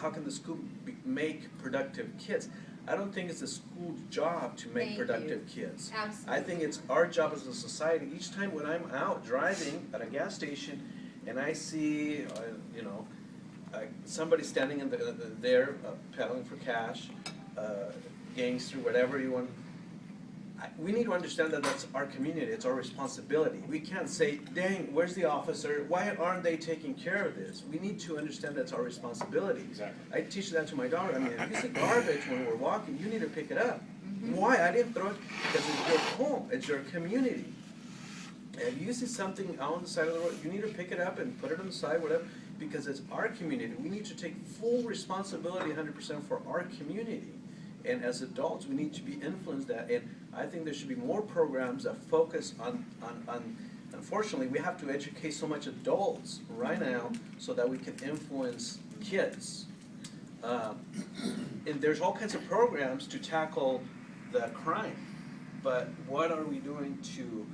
how can the school make productive kids? I don't think it's the school's job to make productive kids. Absolutely. I think it's our job as a society. Each time when I'm out driving at a gas station and I see, somebody standing in there peddling for cash, gangster, whatever you want, we need to understand that that's our community, it's our responsibility. We can't say, dang, where's the officer? Why aren't they taking care of this? We need to understand that's our responsibility. Exactly. I teach that to my daughter. I mean, if you see garbage when we're walking, you need to pick it up. Why? I didn't throw it because it's your home, it's your community. If you see something out on the side of the road, you need to pick it up and put it on the side, whatever, because it's our community. We need to take full responsibility 100% for our community. And as adults, we need to be influenced that. And I think there should be more programs that focus on unfortunately, we have to educate so much adults right now so that we can influence kids. And there's all kinds of programs to tackle the crime, but what are we doing to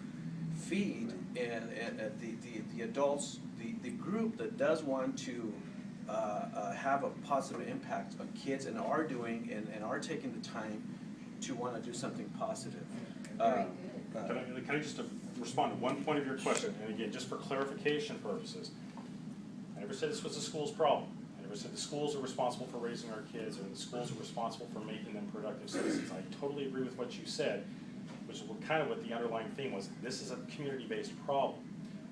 feed the adults, the group that does want to have a positive impact on kids and are doing and are taking the time to want to do something positive. Can I just respond to one point of your question? And again, just for clarification purposes, I never said this was the school's problem. I never said the schools are responsible for raising our kids or the schools are responsible for making them productive citizens. I totally agree with what you said, which is kind of what the underlying theme was. This is a community-based problem.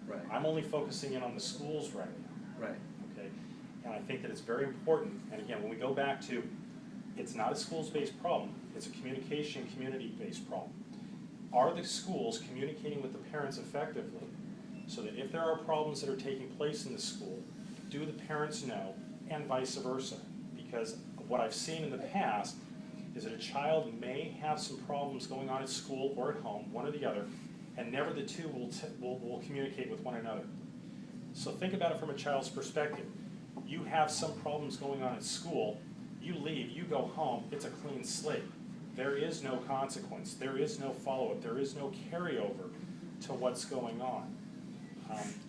Right. I'm only focusing in on the schools right now. Right. Okay. And I think that it's very important, and again, when we go back to, it's not a schools-based problem, it's a communication, community-based problem. Are the schools communicating with the parents effectively so that if there are problems that are taking place in the school, do the parents know, and vice versa? Because what I've seen in the past is that a child may have some problems going on at school or at home, one or the other, and never the two will communicate with one another. So think about it from a child's perspective. You have some problems going on at school, you leave, you go home, it's a clean slate. There is no consequence, there is no follow-up, there is no carryover to what's going on.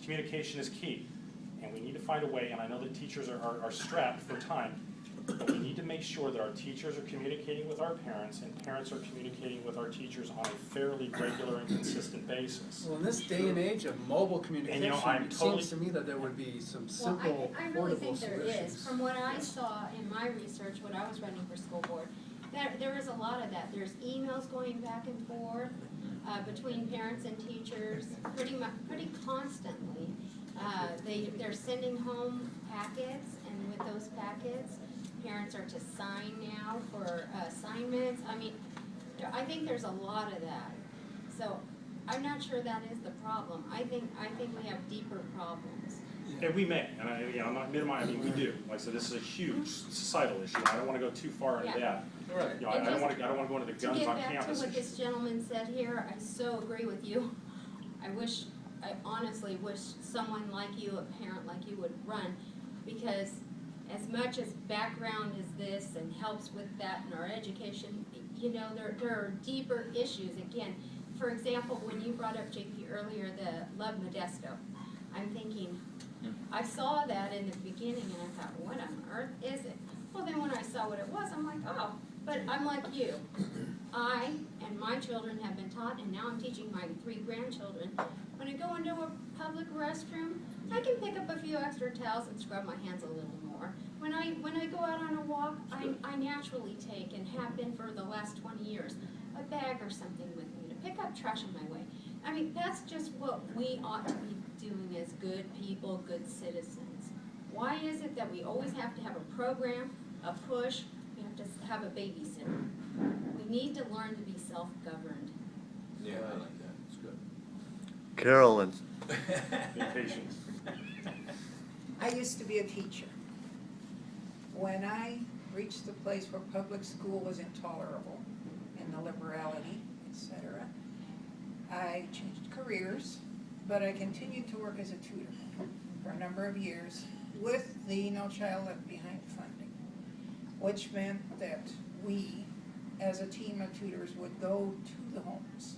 Communication is key, and we need to find a way, and I know that teachers are strapped for time, but we need to make sure that our teachers are communicating with our parents and parents are communicating with our teachers on a fairly regular and consistent basis. Well, in this day and age of mobile communication, it totally seems to me that there would be some simple, I really affordable think there solutions. is. From what I saw in my research when I was running for school board, there is a lot of that. There's emails going back and forth between parents and teachers pretty constantly. They're sending home packets, and with those packets, parents are to sign now for assignments. I mean, I think there's a lot of that. So I'm not sure that is the problem. I think we have deeper problems. And we may, and I'm not minimizing, we do. Like I said, this is a huge societal issue. I don't want to go too far into that. Right. You know, I don't want to go into the guns on To get back campus. to what this gentleman said here, I so agree with you. I honestly wish someone like you, a parent like you, would run, because as much as background is this and helps with that in our education, you know, there are deeper issues. Again, for example, when you brought up, JP, earlier, the Love Modesto, I'm thinking, I saw that in the beginning and I thought, what on earth is it? Well, then when I saw what it was, I'm like, oh, but I'm like you. I and my children have been taught, and now I'm teaching my 3 grandchildren, when I go into a public restroom, I can pick up a few extra towels and scrub my hands a little more. When I go out on a walk, I naturally take, and have been for the last 20 years, a bag or something with me to pick up trash on my way. I mean, that's just what we ought to be doing as good people, good citizens. Why is it that we always have to have a program, a push, we have to have a babysitter? We need to learn to be self-governed. Yeah, I like that. It's good. Carolyn. Be patient. I used to be a teacher. When I reached the place where public school was intolerable and the liberality, etc., I changed careers, but I continued to work as a tutor for a number of years with the No Child Left Behind funding, which meant that we, as a team of tutors, would go to the homes.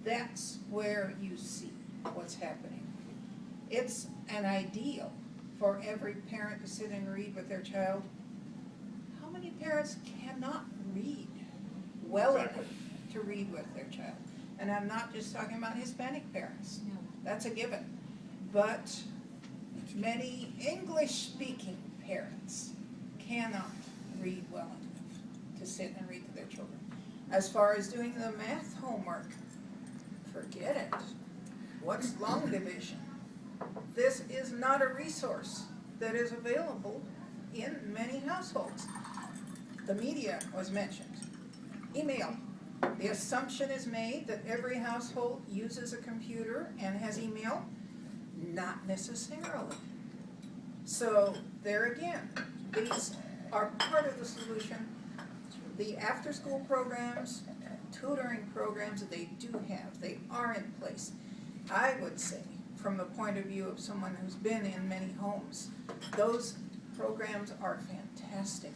That's where you see what's happening. It's an ideal for every parent to sit and read with their child many parents cannot read well Exactly. enough to read with their child? And I'm not just talking about Hispanic parents. No. That's a given. But many English-speaking parents cannot read well enough to sit and read to their children. As far as doing the math homework, forget it. What's long division? This is not a resource that is available in many households. The media was mentioned. Email. The assumption is made that every household uses a computer and has email. Not necessarily. So there again, these are part of the solution. The after-school programs, tutoring programs that they do have, they are in place. I would say, from the point of view of someone who's been in many homes, those programs are fantastic.